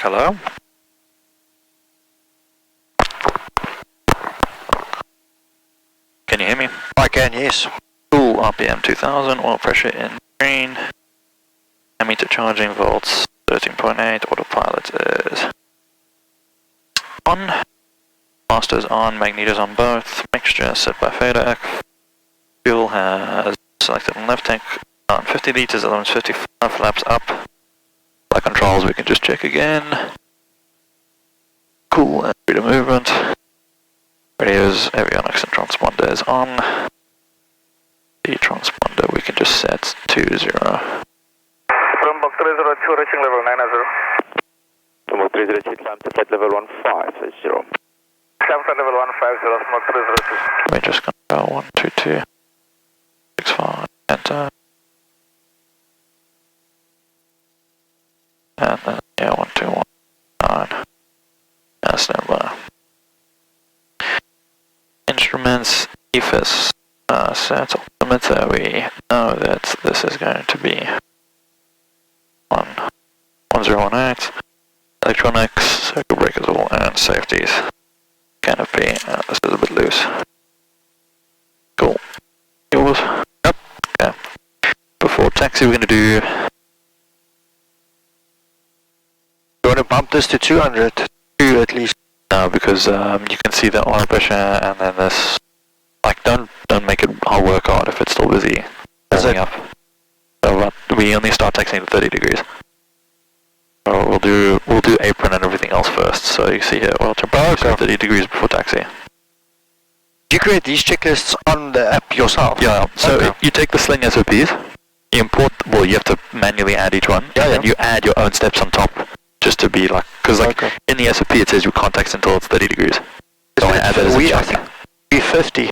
hello. Can you hear me? I can, yes. Cool, RPM 2000, oil pressure in green. Ammeter charging volts 13.8, autopilot is on. Master's on, magneto's on both. Mixture set by fader. Fuel has selected on left tank on 50 liters, other one's 55, flaps up. By controls we can just check again. Cool, and freedom movement. Radios, avionics and transponder is on. The transponder we can just set to 0. From Box 302 reaching level 90. From Box 302 climb to flight level 1550. Climb flight level 150, Box 302. Let me just go 122 65, enter. And then, yeah, 1219. And stand by. Instruments, EFIS, set altimeter, we know that this is going to be 1018. Electronics, circuit breakers all, and safeties. Canopy, this is a bit loose. Cool. Yours? Yep. Okay. Before taxi, we're going to do. You want to bump this to 200? 2 at least. No, because you can see the oil pressure, and then this. Like, don't make it work hard if it's still busy. Warming up. So we only start taxiing at 30 degrees. So we'll do apron and everything else first. So you see here, oil temperature 30 degrees before taxi. Do you create these checklists on the app yourself? Yeah. So you take the Sling SOPs, you import. Well, you have to manually add each one, and then you add your own steps on top, just to be like, because like in the SOP it says you can't taxi until it's 30 degrees. So I add that as a check. Be 50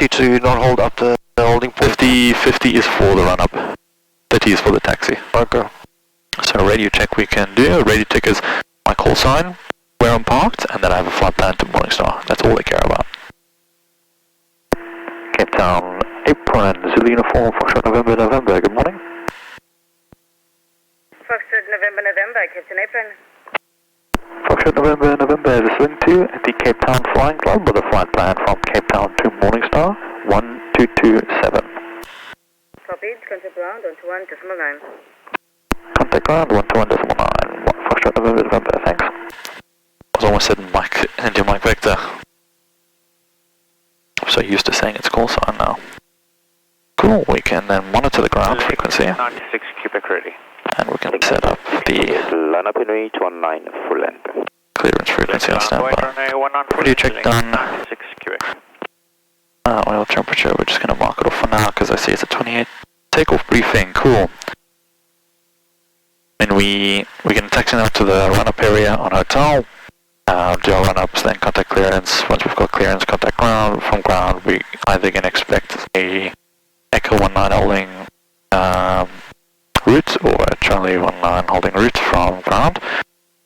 to not hold up the holding point. 50 is for the run-up. 30 is for the taxi. Okay. So radio check we can do. Radio check is my call sign, where I'm parked, and then I have a flight plan to Morningstar. That's all they care about. Cape Town, apron, Zulu uniform, Foxtrot November, good morning. Foxtrot November, Captain Apron. Foxtrot November, the Sling 2 at the Cape Town Flying Club with a flight plan from Cape Town to Morningstar, 1227. Copied, contact ground 121.9. Contact ground 121.9. Foxtrot November, thanks. I was almost said India Mike Vector. I'm so used to saying it's call sign now. Cool, we can then monitor the ground frequency. 96 cubic ready. And we can set up the line up in 819 full length. Clearance frequency on standby. Radio check done. 96 cubic. Oil temperature, we're just going to mark it off for now because I see it's a 28. Takeoff briefing, cool. And we're going to taxi out to the run-up area on hotel. Do our run-ups, then contact clearance. Once we've got clearance, contact ground. From ground, we either can expect a Echo 19 holding route or a Charlie 19 holding route from ground.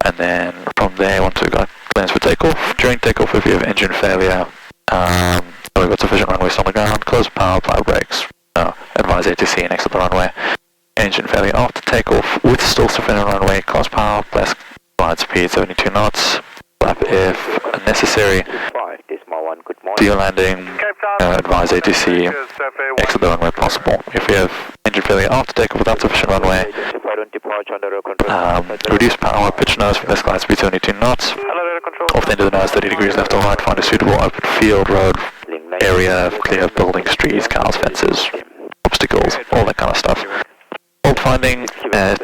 And then from there, once we've got clearance for takeoff, during takeoff, if you have engine failure, we've got sufficient runways on the ground, close power, plow brakes, advise ATC and exit the runway. Engine failure after takeoff with still sufficient runway, close power, less glide speed 72 knots, flap if necessary. Deal landing, advise ATC, exit the runway possible. If we have engine failure after takeoff without sufficient runway, reduce power, pitch nose for less glide speed 72 knots. Off the end of the nose 30 degrees left or right, find a suitable open field, road, area, clear of buildings, trees, cows, fences, obstacles, all that kind of stuff. Fault finding,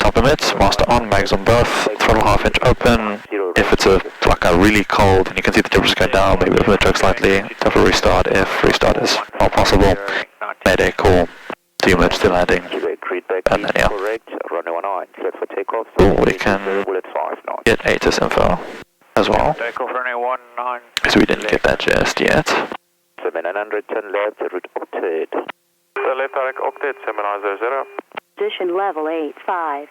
top emits, master on, mags on both, throttle half inch open. If it's like a really cold and you can see the temperature going down, maybe open the truck slightly, have a restart if restart is not possible. Mayday call, de-emergency landing, and then yeah. Cool, we can get ATIS info as well, because we didn't get that just yet. 910 left, route opted. Left direct octet, 790. Position level 85.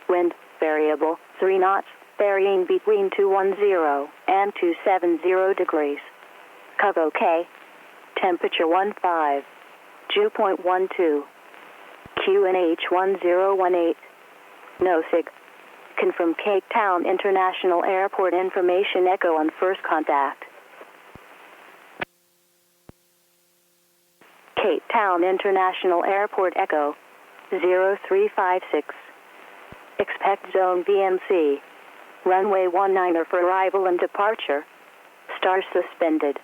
Wind variable 3 knots, varying between 210 and 270 degrees. Cog OK. Temperature 15. Dew point 12. QNH 1018. No sig. Confirm Cape Town International Airport information echo on first contact. Cape Town International Airport echo 0356. Expect zone BMC. Runway 19 for arrival and departure. Stars suspended.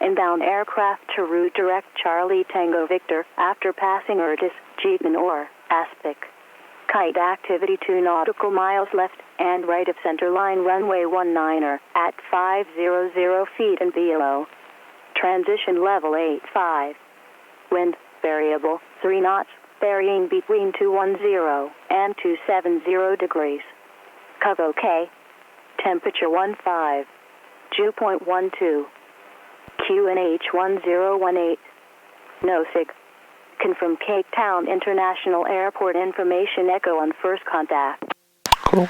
Inbound aircraft to route direct Charlie Tango Victor after passing Urtis, Jeepan or Aspic. Kite activity 2 nautical miles left and right of center line runway 19 at 500 feet and below. Transition level 85. Wind variable 3 knots, varying between 210 and 270 degrees. Cov OK. Temperature 15. Dew point 12. QNH 1018. No sig. Confirm Cape Town International Airport information echo on first contact. Cool.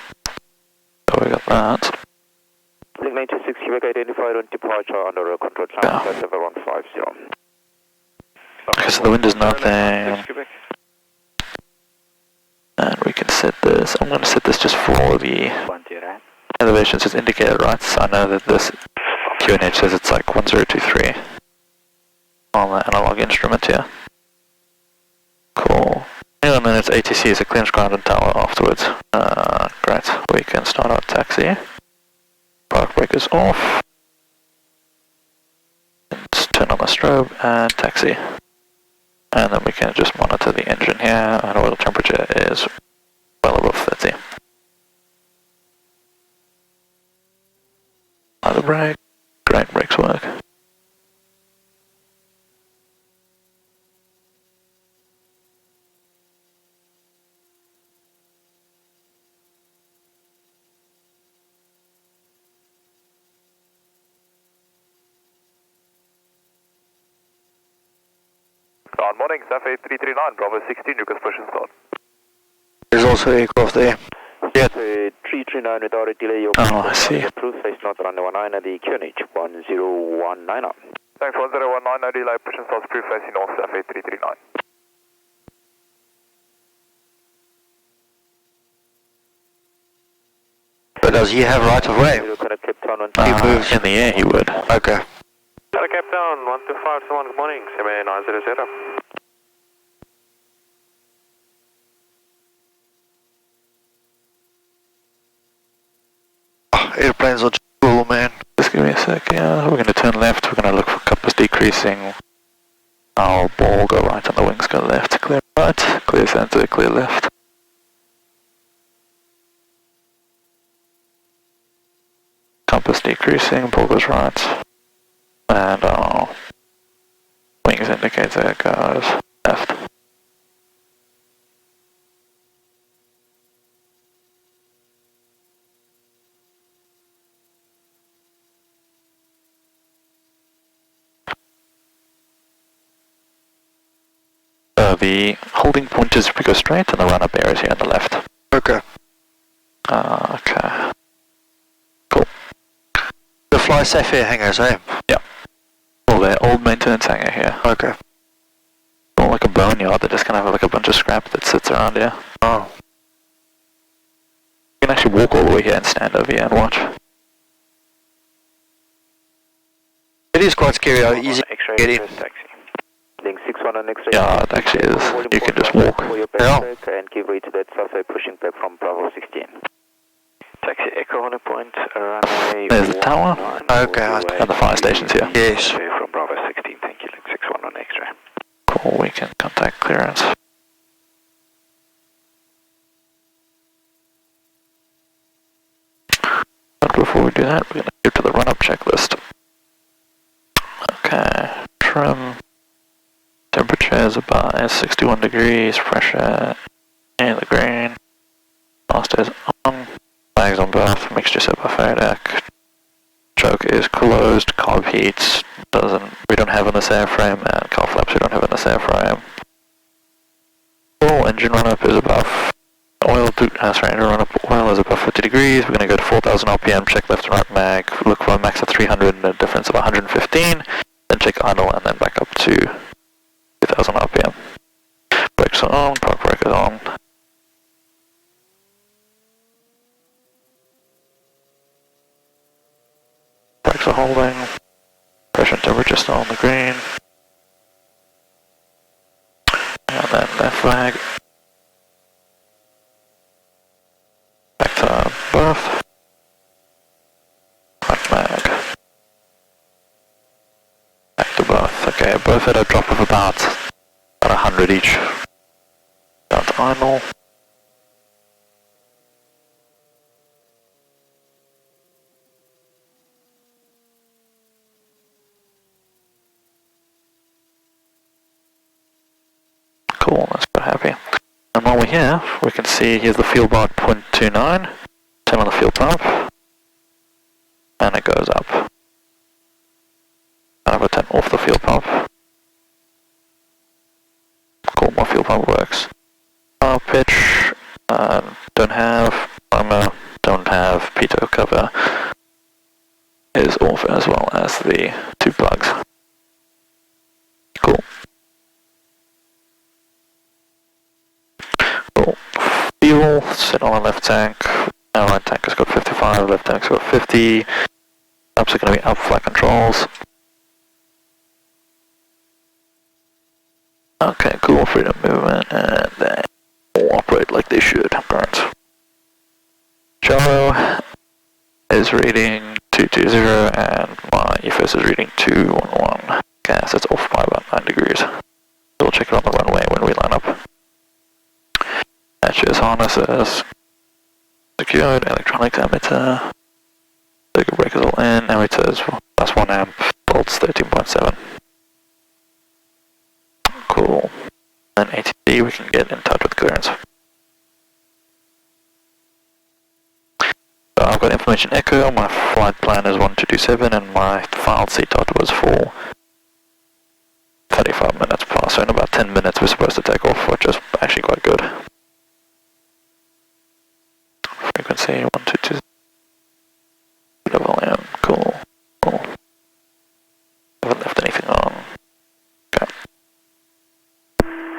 So we got that. Link 96, Quebec identified on departure under a control climb flight level 150. Okay, so the wind is nothing. And we can set this. I'm going to set this just for the elevations as indicated, right? So I know that this QNH says it's like 1023 on the analog instrument here. Cool. And then it's ATC, so clearance ground and tower afterwards. Great. We can start our taxi. Park breakers off. Let's turn on the strobe and taxi. And then we can just monitor the engine here, and oil temperature is well above 30. Another brake. Great, brakes work. Morning, FAYP 339, Bravo 16, request push and start. There's also aircraft there. Yeah. 339 without a delay. Oh, I see. Approved face not runway 19 at the QNH 1019. Thanks, 1019, no delay, push and start, approved facing north, FAYP 339. But does he have right of way? In the air he would. Okay. Cape Town, 1251, good morning, 7900. Airplanes are cool, man. Just give me a sec, yeah. We're going to turn left, we're going to look for compass decreasing. Our ball go right and the wings go left. Clear right, clear center, clear left. Compass decreasing, ball goes right. And our wings indicator goes left. The holding point is we go straight and the run-up area is here on the left. Okay. Okay. Cool. The fly safe air hangars, eh? Yeah. Well, they're old maintenance hangar here. Okay. More like a boneyard, they just kind of have like a bunch of scrap that sits around here. Oh. You can actually walk all the way here and stand over here and watch. It is quite scary how easy to get in. Link 61 on X-ray. Yeah, it actually is. You can just walk. Yeah. And give way to that survey pushing back from Bravo 16. Taxi Echo on a point, runway. There's the tower. Okay. And the fire station's here. Yes. From Bravo 16, thank you. Link 61 on X-ray. Cool, we can contact clearance. But before we do that, we're going to go to the run-up checklist. Okay, trim. Temperature is about 61 degrees, pressure in the green. Master is on, flags on both, mixture set by FAYP. Choke is closed, carb heats we don't have on this airframe, and car flaps we don't have on this airframe. Full engine run-up is above engine run-up oil is above 50 degrees. We're going to go to 4,000 RPM, check left and right mag, look for a max of 300 and a difference of 115, then check idle and then back up to 2,000 RPM. Brakes are on, park brake is on. are holding. Pressure and temperature still on the green. And then left flag. Back to berth. Right flag. Back to berth. Okay, both at a drop of about 100 each. Down to idle. Cool, that's quite happy. And while we're here, we can see here's the fuel bar at 0.29. Turn on the fuel pump. And it goes up. And I've got to turn off the fuel pump. Cool, my fuel pump works. Pitch, don't have primer, don't have pitot cover. Is off as well as the two plugs. Cool. Cool. Fuel, sit on the left tank. Our right tank has got 55, left tank's got 50. Ups are going to be up flight controls. Okay, cool, freedom movement, and they all operate like they should. Right. Gyro is reading 220 and my EFS is reading 211. Gas is off by about 9 degrees. We'll check it on the runway when we line up. Hatches, harnesses, secured, electronic emitter, circuit breakers all in, emitters plus 1 amp, volts 13.7. Cool. Then ATC, we can get in touch with clearance. So I've got information echo, my flight plan is 1227 and my filed CTOT was for 35 minutes past. So in about 10 minutes we're supposed to take off, which is actually quite good. Frequency 122. Level M, cool. Cool. Haven't left anything on. Okay.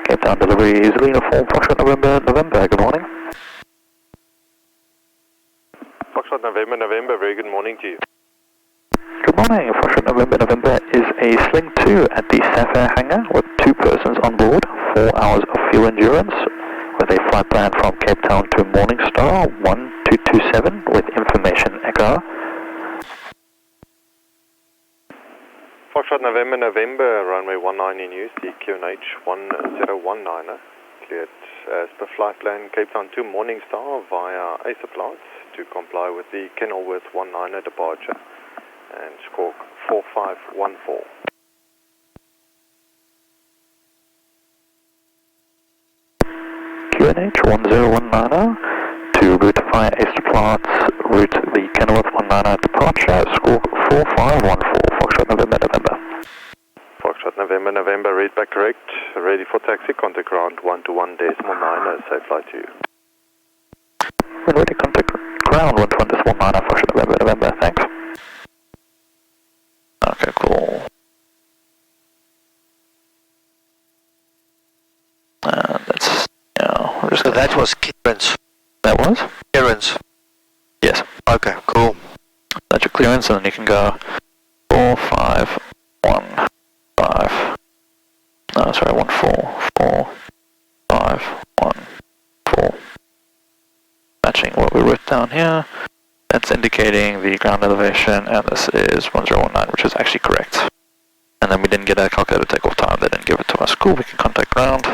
Cape Town delivery is uniform Foxtrot November, good morning. Foxtrot November, very good morning to you. Good morning, Foxtrot November is a Sling 2 at the Sapphire hangar with 2 persons on board, 4 hours of fuel endurance, with a flight plan from Cape Town to Morningstar 1227 with information echo. Foxtrot November, runway 19 in use, the QNH 1019, cleared as per flight plan Cape Town to Morningstar via Ysterplaat to comply with the Kenilworth 19 departure and squawk 4514. QNH 1019 to route via Ysterplaat, route the Kenilworth 19 departure, squawk 4514, Foxtrot November. Foxtrot November, read back correct, ready for taxi, contact ground 121.9, safe flight to you. When ready, contact ground 121.9, Foxtrot November, thanks. Okay, cool. And that's, yeah, So that was clearance. That was? Clearance. Yes. Okay, cool. That's your clearance, and then you can go 4515. No, sorry, 1445114. Matching what we wrote down here. That's indicating the ground elevation, and this is 1019, which is actually correct. And then we didn't get a calculated takeoff time, they didn't give it to us. Cool, we can contact ground.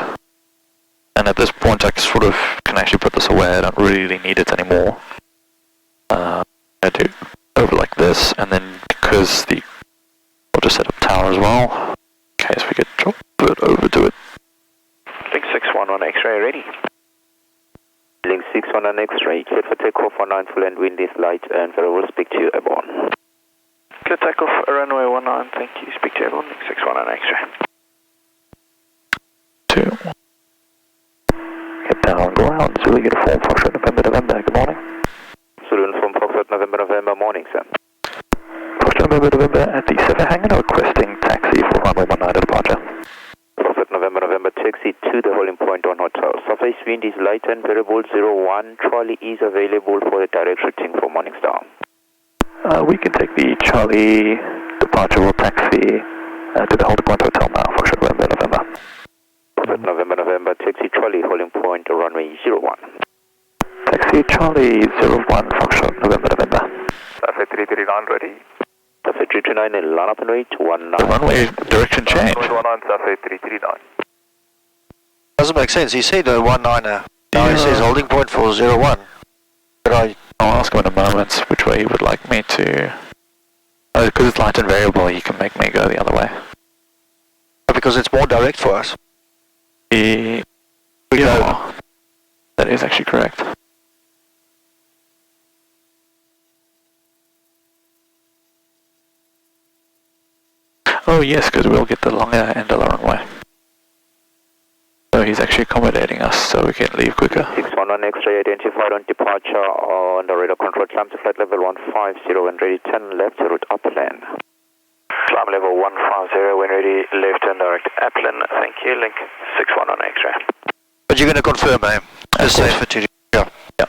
And at this point I sort of can actually put this away, I don't really need it anymore. I do over like this, and then because we'll just set up tower as well, in case we get dropped over to it. Link 61 on X-ray ready. Link 61 on X-ray, cleared for takeoff on 9 full and wind is light and Ferry will speak to you airborne. Clear takeoff, runway 19, thank you, speak to you airborne, Link 61 on X-ray. 2. Get down, ground, Zulu uniform, Foxtrot November, good morning. Zulu uniform, Foxtrot November, morning, sir. Foxtrot November at the Sapphire hangar, requesting taxi for runway 19 departure. Foxtrot November, taxi to the holding point on hotel. Surface wind is light and variable 01. Trolley is available for the direct routing for Morningstar. we can take the Charlie departure or taxi to the holding point hotel now, Foxtrot November, November. November, November, taxi Charlie, holding point, runway 01. Taxi Charlie 01, Foxtrot November, November. Traffic 339 ready. Traffic 339 and line up and wait, 19. The runway direction change. 19, traffic 339. Doesn't make sense. He said 19er. Now he says holding point for 01. But I'll ask him in a moment which way he would like me to... because it's light and variable, you can make me go the other way. because it's more direct for us. Yeah, that is actually correct. Oh yes, because we'll get the longer end of the runway. So he's actually accommodating us so we can leave quicker. 611 X-ray identified on departure on the radar control. Climb to flight level 150 and ready, turn left, route upland. Climb level 150 when ready, left and direct upland. Thank you, link 611 X-ray. But you're going to confirm, eh? Just say for today. Yeah. Yeah.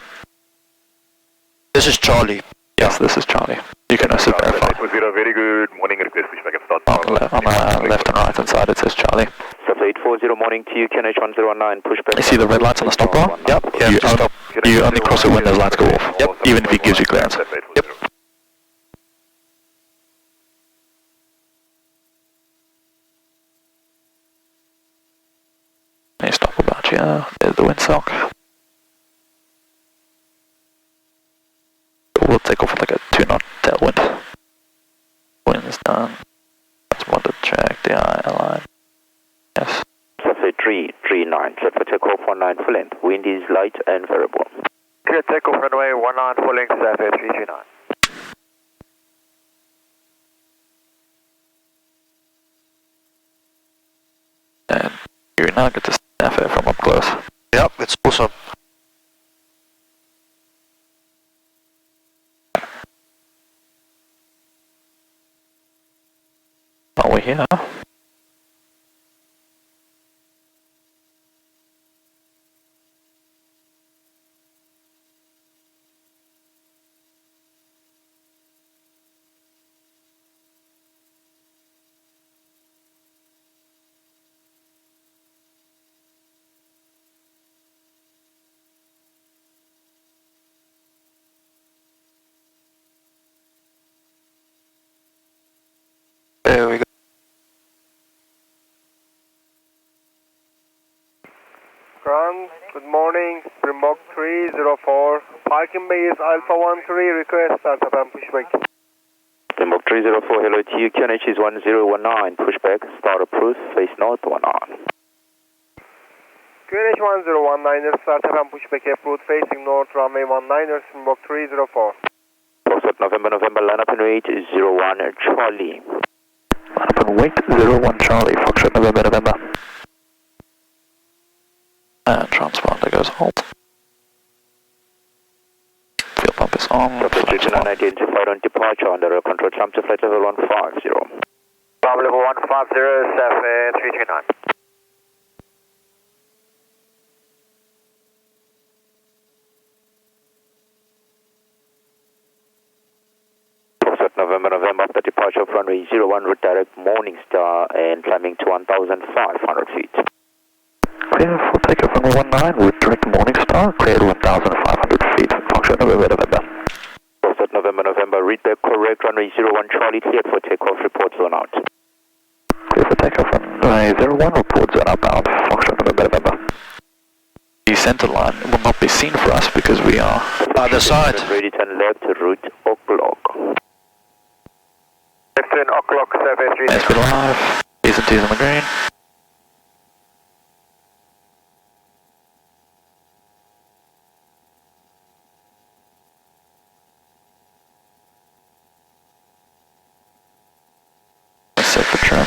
This is Charlie. Yes, this is Charlie. You can also verify. Very good morning request. Pushback and start. On the left and right hand side it says Charlie. Sub 840 morning to you, QNH 109, pushback. You see the red lights on the stop bar? Yep. Yeah, you only cross it when those lights go off. Yep. Even if he gives you clearance. Yep. You stop about here. There's the windsock. We'll take off with like a 2-knot tailwind. Wind's done. That's more to check the line. Yes. Sub 339, set for takeoff 19 full length. Wind is light and variable. Clear takeoff runway 19 full length, Safari 339. And you now get to snap it from up close. Yep, it's awesome. While we're here. There we go. Ground, good morning, Springbok 304. Parking bay is Alpha 13, request startup and pushback. Springbok 304, hello to you, QNH is 1019, pushback, start approved, face north, 1 on. QNH 1019, startup and pushback approved, facing north, runway 19, Springbok 304. Foxtrot November, November, line up and wait, 01 Charlie. Line up and wait, 01 Charlie, Foxtrot November, November. And transponder goes halt. Fuel pump is on. Subject unidentified on departure under a control climb to flight level 150. Climb level 150, Safari 339. Foxtrot November, November, after departure of runway 01, route direct Morningstar and climbing to 1,500 feet. Clear for takeoff runway 19 with direct Morningstar, cleared 1,500 feet, Foxtrot November, November. Foxtrot November, November, read back correct, runway 01 Charlie, cleared for takeoff, report zone out. Clear for takeoff runway 01, report zone outbound, Foxtrot November, November. The center line will not be seen for us because we are Other side. Ready, turn left, route o'clock. Left turn o'clock, Safari 339. SP live, T's and T's on the green. Set for trim.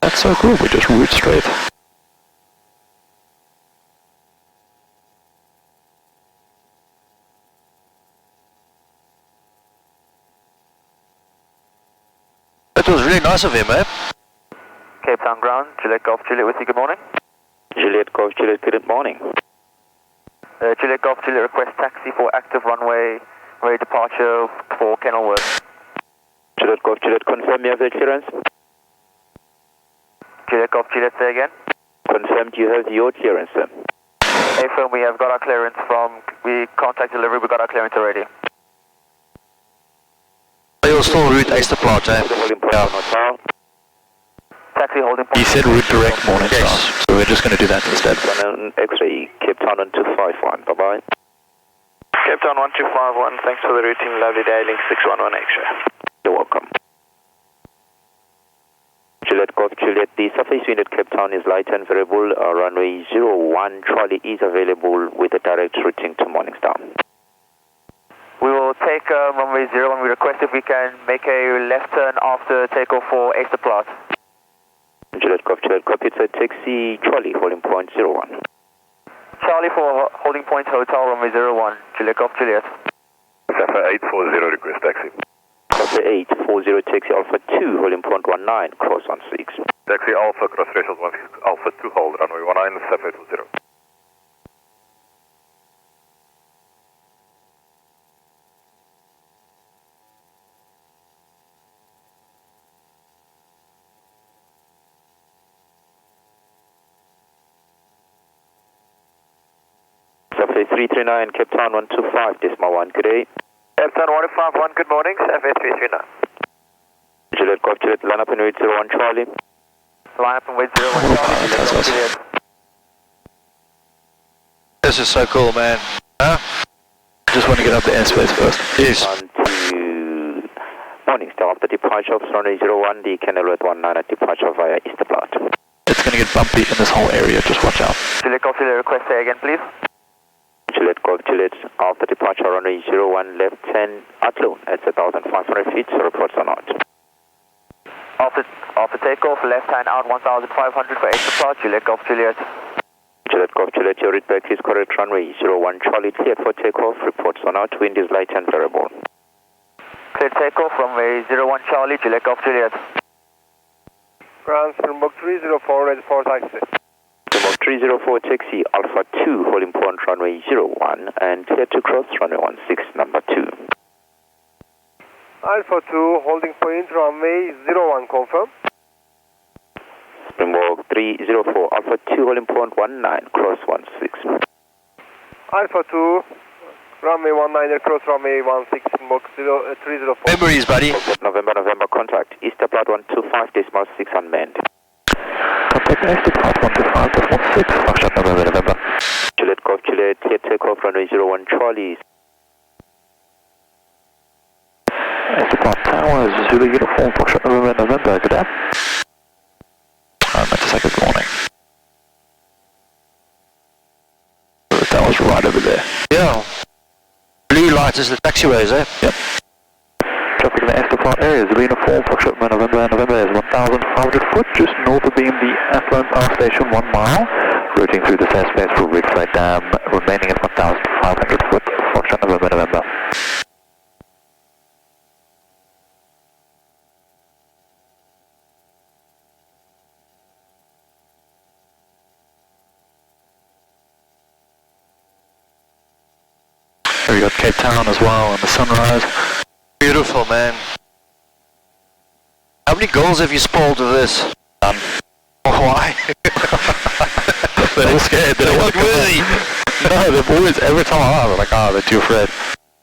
That's so cool, we just route straight. That was really nice of him, eh? Cape Town ground, Juliet Golf, Juliet with you, good morning. Juliet Golf Juliet, good morning. Juliet Golf Juliet, request taxi for active runway departure for Kenilworth. Juliet Golf Juliet, confirm you have the clearance. Juliet Golf Juliet, say again. Confirmed you have your clearance, sir. Airfield, we have got our clearance we contact delivery, we got our clearance already. You'll still route Ysterplaat, eh? Yeah. Taxi holding point. He said route direct Morningstar, Yes. so we're just going to do that instead. X-ray, Cape Town on 251, bye-bye. Cape Town 1251, thanks for the routing, lovely day, link 611 extra. You're welcome. Juliet Golf Juliet, the surface wind at Cape Town is light and variable. Runway 01 Charlie is available with a direct routing to Morningstar. We will take runway 01. We request if we can make a left turn after takeoff for Ysterplaat. Juliet Golf Juliet, copy, it's a taxi Charlie, holding point 01. Charlie for holding point hotel, runway 01. Juliet Golf Juliet. Alpha 840, request taxi. Alpha 840, taxi Alpha 2, holding point 19, cross 16. Taxi Alpha, cross threshold 16, Alpha 2, hold, runway 19, Alpha 840. Survey 339, Cape Town 125, decimal 1, good day. Cape Town 151, good morning, FA 339. Juliet Golf Juliet, line up and wait 01 Charlie. Line up and wait 01 Charlie, Juliet Golf Juliet. This is so cool, man. Huh? Just want to get up the airspace first. Yes. On to Morningstar, after departure of runway 01, the Kenilworth 19 at departure via Ysterplaat. It's going to get bumpy in this whole area, just watch out. Juliet Golf Juliet, request say again, please. Juliet Golf Juliet, after departure runway 01 left 10 Athlone at 1,500 feet, so reports are not. After takeoff, left hand out 1,500 for Ysterplaat, Juliet Golf Juliet. Juliet Golf Juliet, your read back is correct, runway 01 Charlie, cleared for takeoff, reports are not, wind is light and variable. Cleared takeoff, runway 01 Charlie, Juliet Golf Juliet. Ground Springbok 304, ready for taxi. Springbok 304, taxi Alpha 2, holding point runway 01, and clear to cross runway 16, number 2. Alpha 2, holding point runway 01, confirm. Springbok 304, Alpha 2, holding point 19, cross 16. Alpha 2, runway 19, cross runway 16, Springbok 304. Memories, buddy. November, contact Ysterplaat 125, decimal 6 unmanned. Contact Ysterplaat 125, 16, Foxtrot November. Juliet Golf Juliet, clear takeoff runway 01 Charlie. Ysterplaat Tower, Zulu Uniform, Foxtrot November, good day. I meant to say good morning. The tower's right over there. Yeah. Blue light is the taxiways, eh? Yep. Traffic in the Ysterplaat area, Zulu Uniform, Foxtrot November is 1,500 foot, just north of BMD Affluent Power Station, 1 mile. Routing through the airspace for Red Flag Dam, remaining at 1,500 foot, Foxtrot November. We got Cape Town as well and the sunrise. Beautiful, man. How many goals have you spoiled with this? None. Why? They're all scared. They're not worthy. No, they've always, every time I ask, they're like, they're too afraid.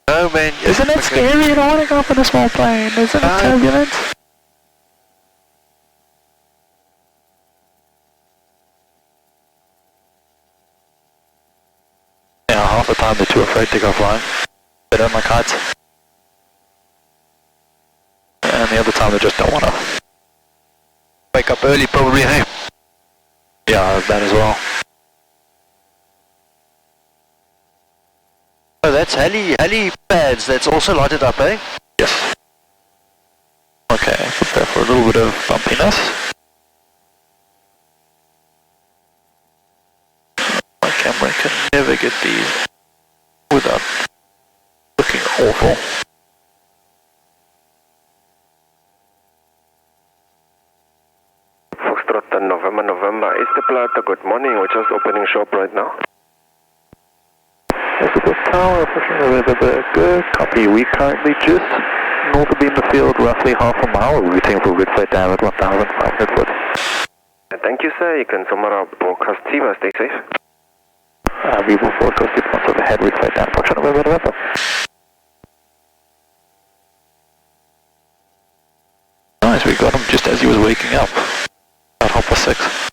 No, man. Isn't it scary riding up in a small plane? Isn't it turbulent? Yeah, half the time they're too afraid to go flying. They don't like heights. And the other time they just don't want to. Wake up early, probably, hey? Yeah, that as well. Oh, that's heli pads that's also lighted up, eh? Yes. Okay, prepare for a little bit of bumpiness. My camera can never get these without looking awful. Foxtrot November, Ysterplaat, good morning, we're just opening shop right now. Ysterplaat Tower, pushing the river, good, copy. We currently just north of Beamer Field, roughly half a mile, routing for grid flight down at 1,500 foot. Thank you, sir. You can summarize our broadcast team. Stay safe. We will broadcast 6 months overhead, grid flight down, Foxtrot November. Nice, we got him just as he was waking up. About 6:30.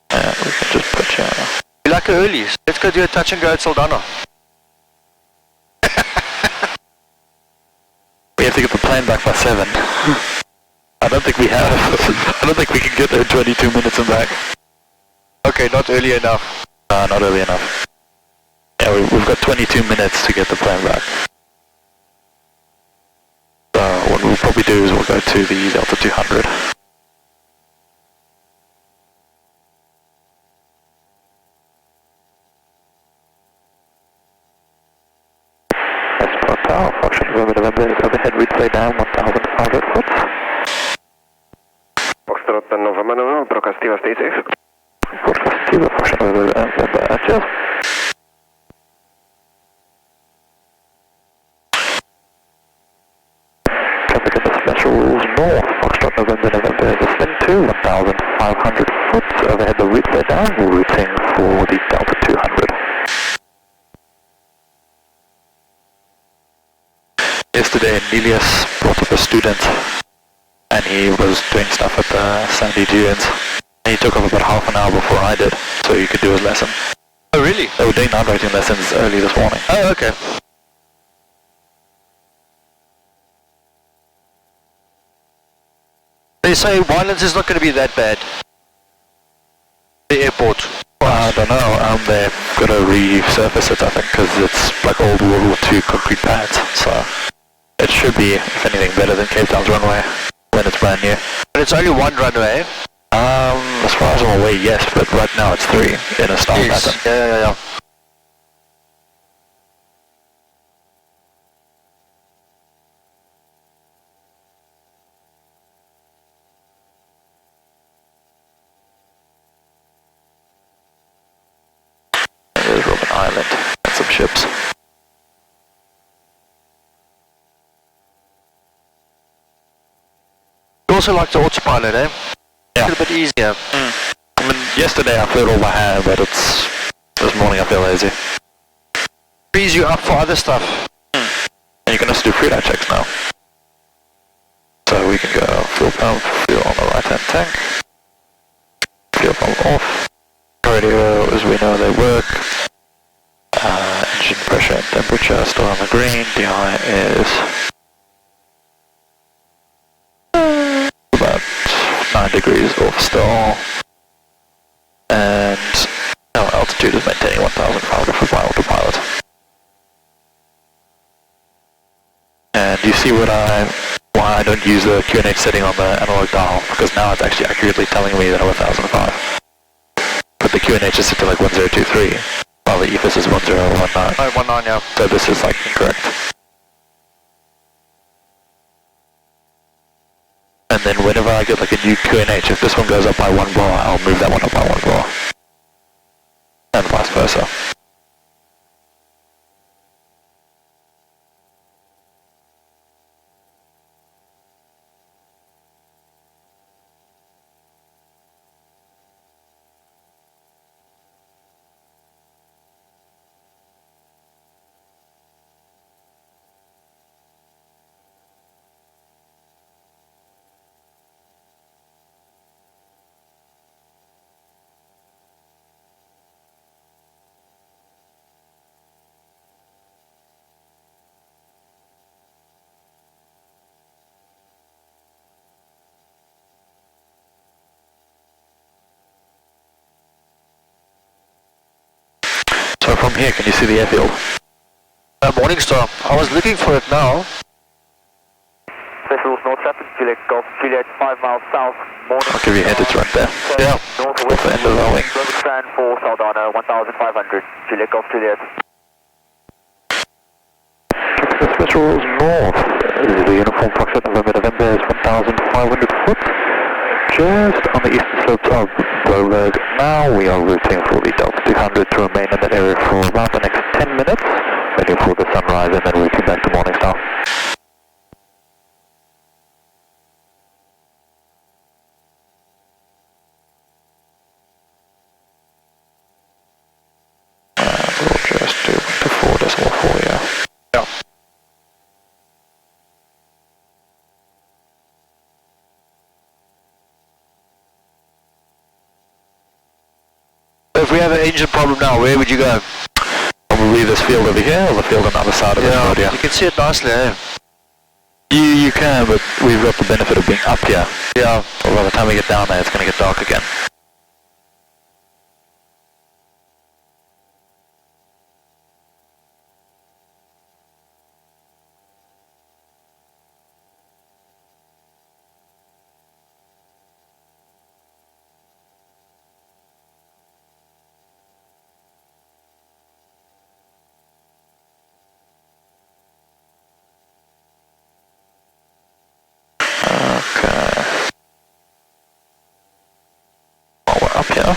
And we can just put you You like early. Let's go do a touch and go at Soldano. We have to get the plane back by 7. I don't think we have. I don't think we can get there in 22 minutes and back. Okay, not early enough. No, not early enough. Yeah, we've got 22 minutes to get the plane back. So what we'll probably do is we'll go to the Delta 200. Ysterplaat Tower, Foxtrot November is overhead, replay down 1,500 foot. Foxtrot November, broadcast team, stay safe. Broadcast team, Foxtrot November, adjust. Special rules north, Foxtrot November, the Sling 2, 1,500 foot, overhead the replay down, routing for the Delta 200. Yesterday, Nelius brought up a student, and he was doing stuff at the Sandy Dunes. He took up about half an hour before I did, so he could do his lesson. Oh, really? They were doing night writing lessons early this morning. Oh, okay. They say violence is not going to be that bad. The airport. Well, I don't know, they're going to resurface it, I think, because it's like old World War II concrete pads, so it should be, if anything, better than Cape Town's runway when it's brand new. But it's only one runway. As far as I'm aware, yes, but right now it's 3 in a star pattern. Yeah. There's Robben Island and some ships. You also like the autopilot, eh? Yeah. It's a bit easier. I mean, yesterday I flew it all by hand, but this morning I feel lazy. Frees you up for other stuff. And you can also do freeride checks now. So we can go fuel pump, fuel on the right hand tank, fuel pump off, radio as we know they work, engine pressure and temperature still on the green, DI is about 9 degrees off still, and our altitude is maintaining 1,500 foot by autopilot. And you see why I don't use the QNH setting on the analog dial, because now it's actually accurately telling me that I'm 1,005. But the QNH is set to like 1023, while the EFIS is 1019. 19, yeah. So this is like incorrect. And then whenever I get like a new QNH, if this one goes up by 1 bar, I'll move that one up by 1 bar. And vice versa. So from here, can you see the airfield? Morningstar. I was looking for it now. Special North Traffic, Juliet Golf, Juliet 5 miles south, Morningstar. I'll give you a hint, it's right there. Yeah. Northwest, Off the end of the wing. stand for Saldana, 1,500, Juliet Golf, Juliet. Special rules north. Zulu Uniform Foxtrot November November is 1,500 foot. Just on the eastern slopes of Bloberg. Now we are routing for the Delta 200 to remain in that area for about the next 10 minutes, waiting for the sunrise and then routing back to Morningstar. We'll just do 4.4, yeah. Yeah. If we have an engine problem now, where would you go? Probably this field over here, or the field on the other side of the road, yeah. You can see it nicely, eh? You can, but we've got the benefit of being up here. Yeah. Well, by the time we get down there, it's going to get dark again. Up here.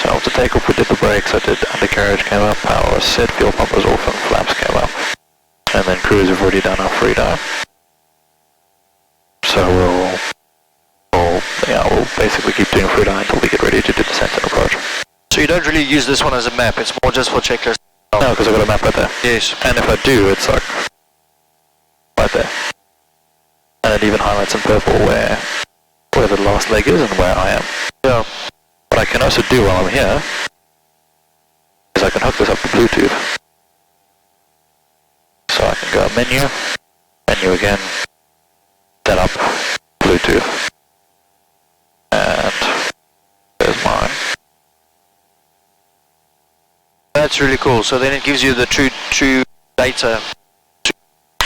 So after takeoff we did the brakes, I did undercarriage came up, power was set, fuel pump was off and flaps came up. And then cruise have already done our free dive. So we'll basically keep doing free dive until we get ready to do descent and approach. So you don't really use this one as a map, it's more just for checklist? No, because I've got a map right there. Yes. And if I do, it's like right there. And it even highlights in purple where the last leg is and where I am. Yeah. What I can also do while I'm here is I can hook this up to Bluetooth. So I can go menu again, set up Bluetooth, and there's mine. That's really cool. So then it gives you the true data.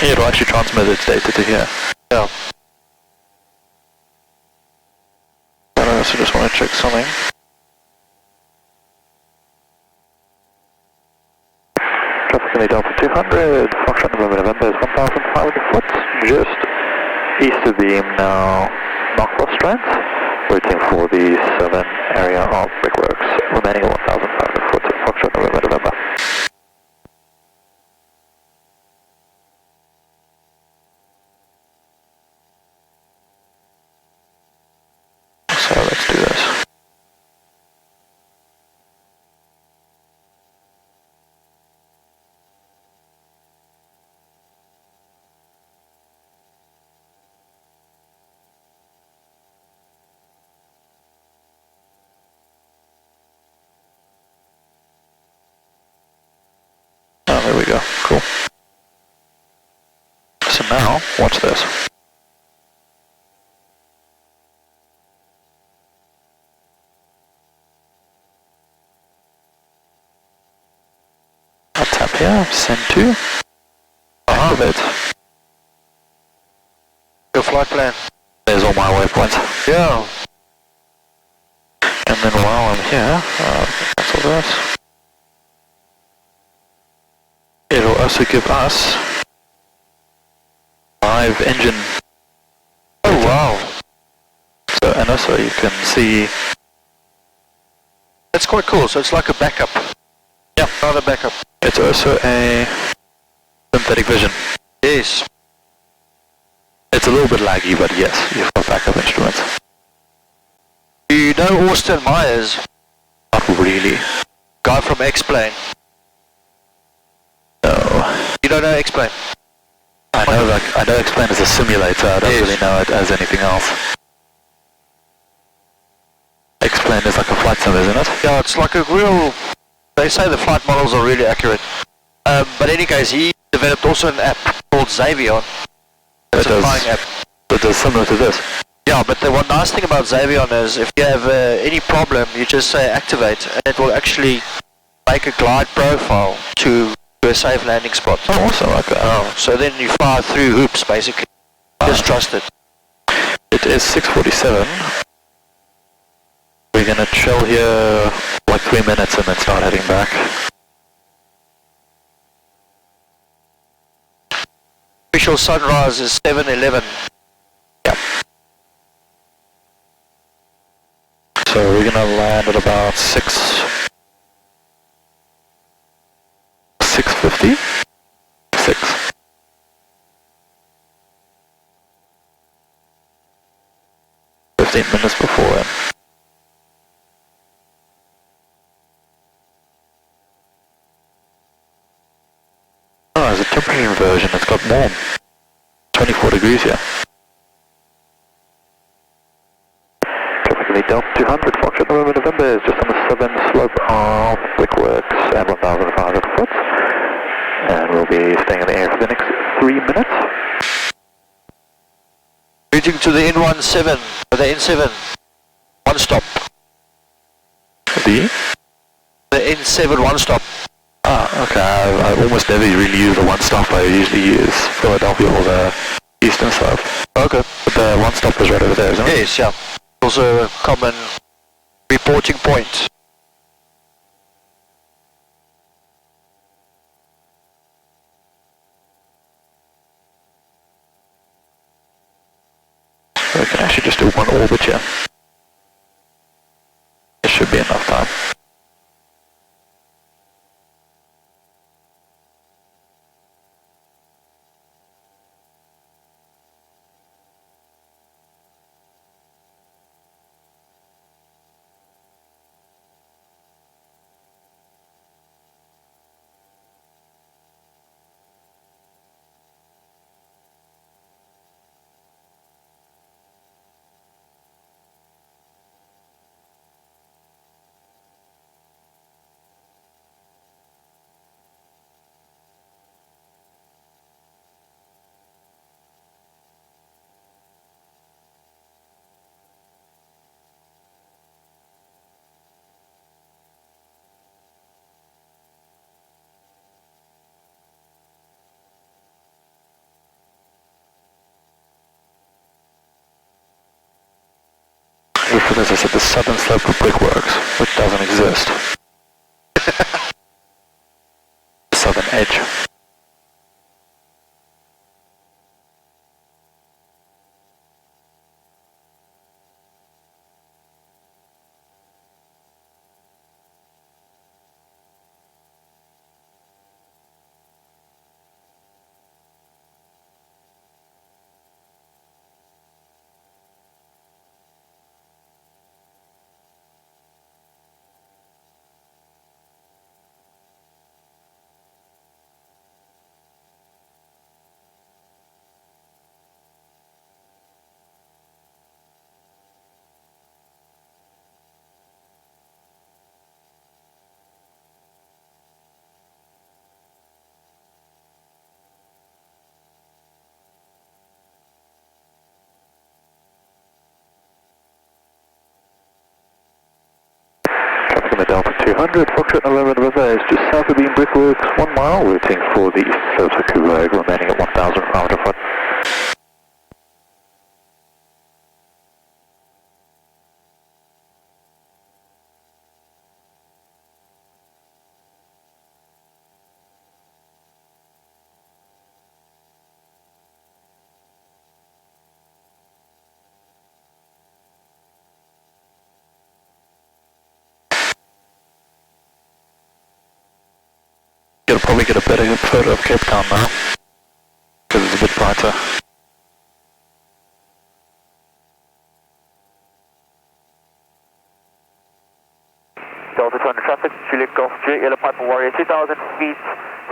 It'll actually transmit its data to here. Yeah. But I also just want to check something. Traffic in the Delta 200, Foxtrot November is 1,500 foot, just east of the now Knockloss Strands, waiting for the southern area of Brickworks, remaining at 1,500 foot, Foxtrot November. So let's do this. Oh, there we go. Cool. So now, watch this. I'll tap here, send to, activate. Your flight plan. There's all my waypoints. Yeah. And then while I'm here, cancel this. It'll also give us live engine. Oh wow. So, and also you can see. That's quite cool. So it's like a backup. Yeah. Another backup. It's also a synthetic vision. Yes. It's a little bit laggy, but yes, you've got backup instruments. Do you know Austin Myers? Not really. Guy from X-Plane. No. You don't know X-Plane? I know Explain is a simulator, I don't really know it as anything else. Explain is like a flight sim, isn't it? Yeah, it's like a real... They say the flight models are really accurate. But in any case, he developed also an app called Xavion. It's a flying app. That does similar to this. Yeah, but the one nice thing about Xavion is if you have any problem, you just say activate, and it will actually make a glide profile to a safe landing spot. Oh, awesome, okay. Oh, so then you fire through hoops, basically. Just trust it. It is 6:47. We're gonna chill here like 3 minutes and then start heading back. Official sunrise is 7:11. Yep. So we're gonna land at about 6:50? 6. Minutes before then. Oh, there's a temperature inversion, it's got warm. 24 degrees here. Typically Delta 200, Foxtrot November is just on the southern slope of Brickworks at 1,500 foot. And we'll be staying in the air for the next 3 minutes. Routing to the N17, the N7. One stop. The N7 one stop. Ah, okay. I almost never really use the one stop. I usually use Philadelphia or the eastern slope. Okay. But the one stop is right over there, isn't it? Yes, yeah. Also a common reporting point. So we can actually just do one orbit here. It should be enough time. For this, I said the southern slope of Brickworks, which doesn't exist. The southern edge. From the Delta 200, Foxtrot November is just south of Beam Brickworks, 1 mile, routing for the east slope of Coburg, remaining at 1,500 foot. You'll probably get a better photo of Cape Town now, because it's a bit brighter. Delta 200 traffic, Juliet Golf, Juliet Yellow Piper Warrior, 2,000 feet,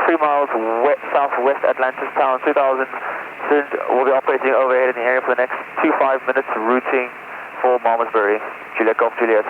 3 miles southwest Atlantis Town, 2,000. Soon we'll be operating overhead in the area for the next 25 minutes, routing for Malmesbury. Juliet Golf, Juliet.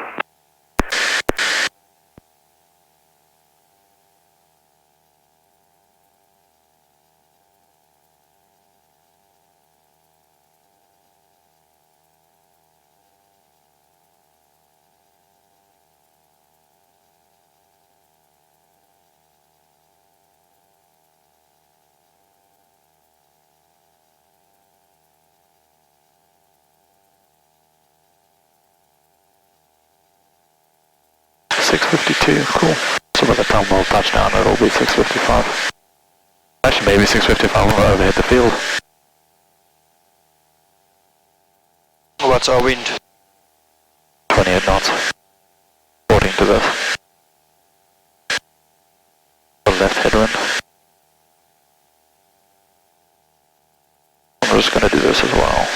.652, cool. So by the time we'll touch down, it'll be 6:55. Actually, maybe 655 will overhead the field. What's our wind? 28 knots. According to this. The left headwind. I'm just going to do this as well.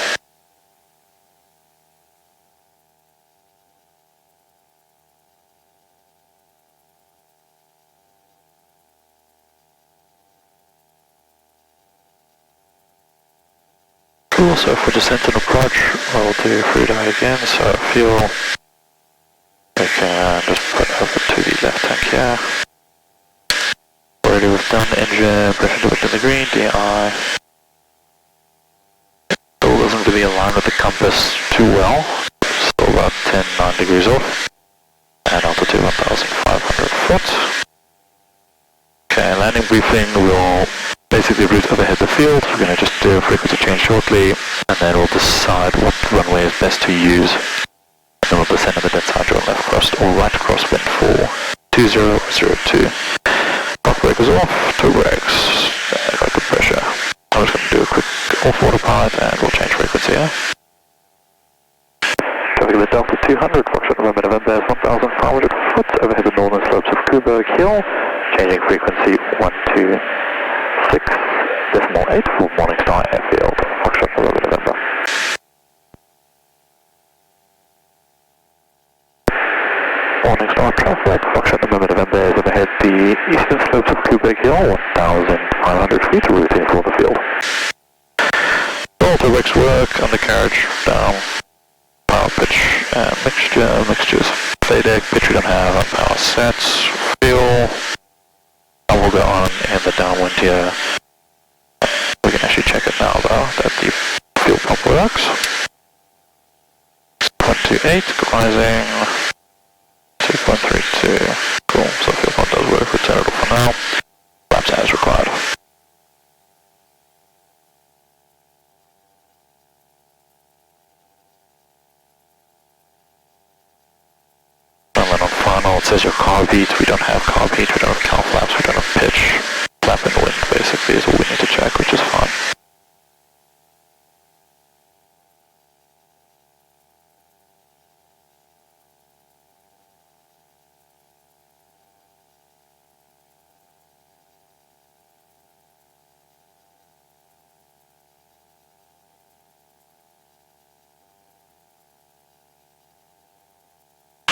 Cool, so for descent and approach, I'll do free die again, so fuel, we can just put over to the left tank here. Already we've done engine, pressure to the green, DI. Still doesn't really align with the compass too well, still about 9 degrees off, and altitude 1,500 foot. Okay, landing briefing, we'll basically route overhead the field. We're going to just do a frequency change shortly, and then we'll decide what runway is best to use. And then we'll descend on the dead side, on left crossed or right crosswind for 2002. Park breakers off, toe brakes, got good pressure. I'm just going to do a quick off autopilot and we'll change frequency here. Traffic with Delta 200, Foxtrot November November 1,500 foot overhead the northern slopes of Coburg Hill. Changing frequency 126.8 for Morningstar Airfield, Foxtrot November November. Morningstar traffic, Foxtrot November November is overhead the eastern slopes of Coburg Hill, 1,500 feet, routing for the field. All the works work, undercarriage down, power pitch and mixtures, FAYP, pitch we don't have, on power sets, fuel. I will go on in the downwind here. We can actually check it now though, that the fuel pump works. 128, rising. 2.32. Cool, so fuel pump does work, return it for now. Flaps as required. And then on final, it says your carb heat. We don't have carb heat, we don't have cow flaps, we don't have pitch. Flap and wind basically is all we need to check, which is fine.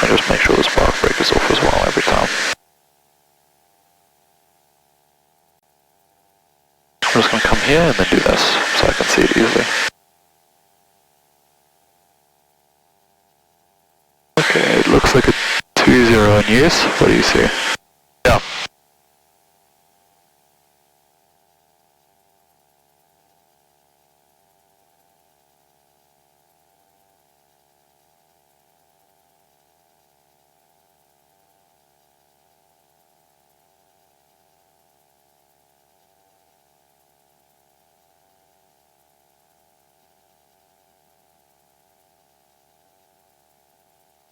And just make sure the spark brake is off as well every time. I'm just going to come here and then do this, so I can see it easily. Okay, it looks like a 2-0 in use. What do you see? Yeah.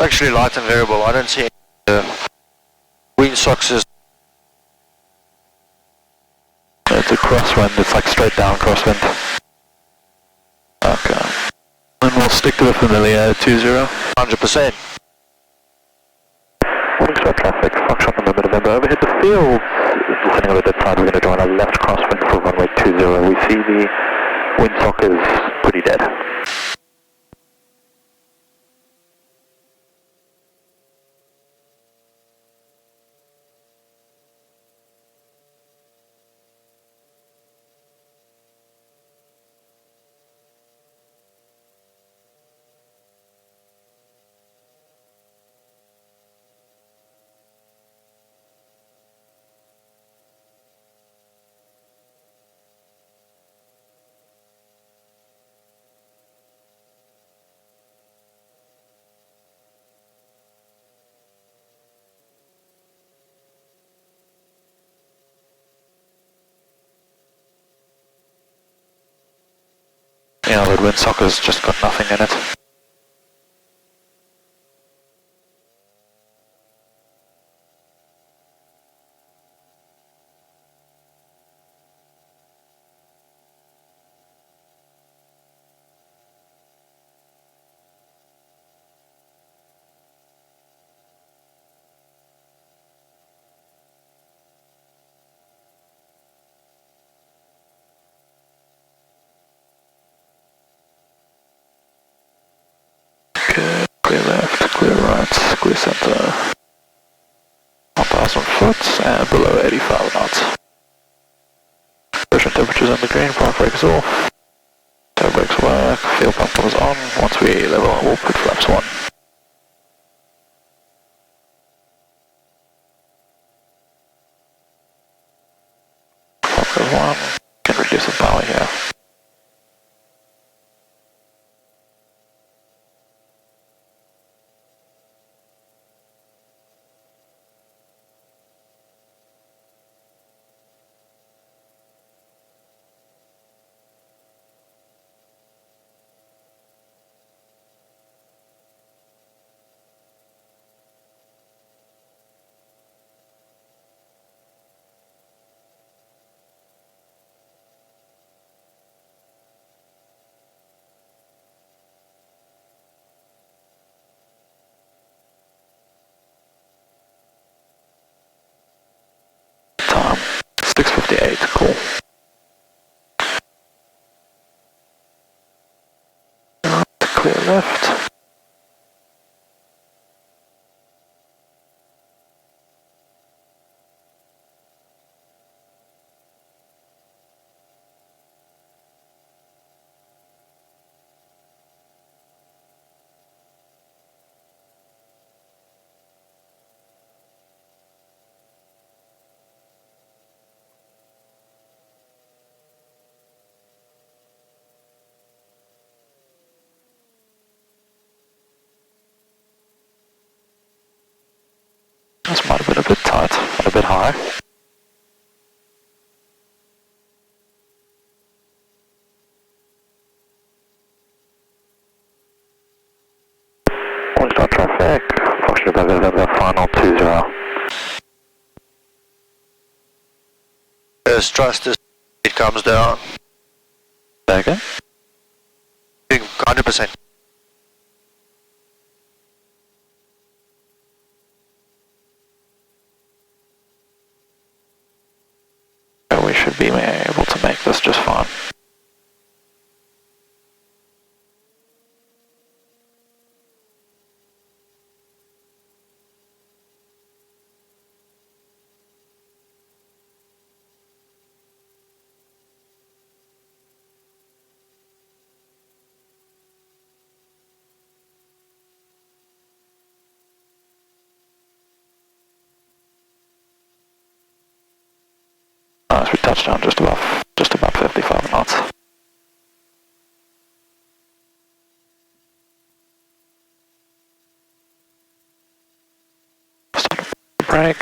Actually light and variable, I don't see any wind socks is. It's a crosswind, it's like straight down crosswind. Okay. And we'll stick to the familiar 2-0. 100%. Morningstar traffic, Foxtrot November, overhead the field. Descending over that side, we're going to join our left crosswind for runway 20. We see the windsock is pretty dead. Yeah, the windsock has just got nothing in it. Square center. 1,000 foot and below 85 knots. Ocean temperatures in the green, park brakes off. Toe brakes work, fuel pump comes on. Once we level, we'll put flaps 1. Flap goes 1. Can reduce the power here. Time 6:58, cool. Clear left. This might have been a bit tight, and a bit high. Morningstar traffic, approximately November final 20. Just trust as it comes down. Say again? 100%. We should be able to make this just fine. As we touch down just about 55 knots. Start the brake.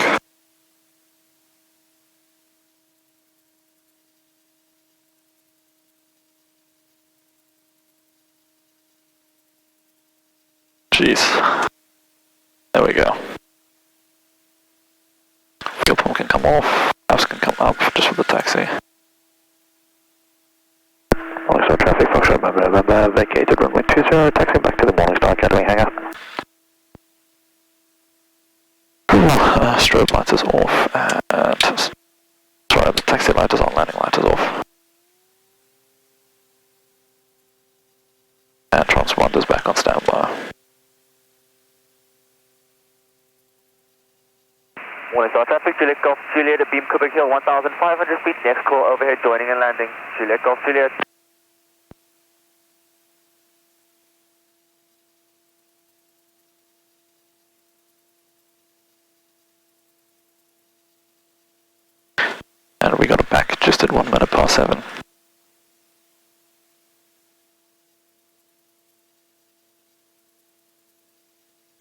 Jeez. There we go. Fuel pump can come off. Flaps can come up just for the taxi. Morningstar traffic, Foxtrot November, vacated runway 20, taxi back to the Morningstar Academy hangar. Strobe light is off, and sorry, the taxi light is on, landing light is off. And transponder is back on standby. Morningstar traffic, Juliet Golf Juliet at Beam Quebec Hill, 1,500 feet, next call overhead joining and landing. Juliet Golf Juliet. And we got it back just at 1 minute past 7.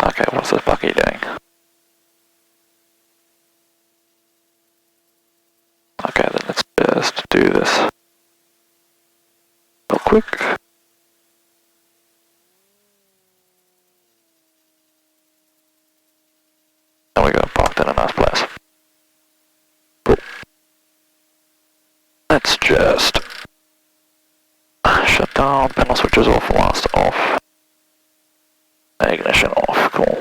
Okay, what's this Bucky doing? Okay, then let's just do this real quick. And we got parked in a nice place. Cool. Let's just shut down, panel switches off, last off, ignition off, cool.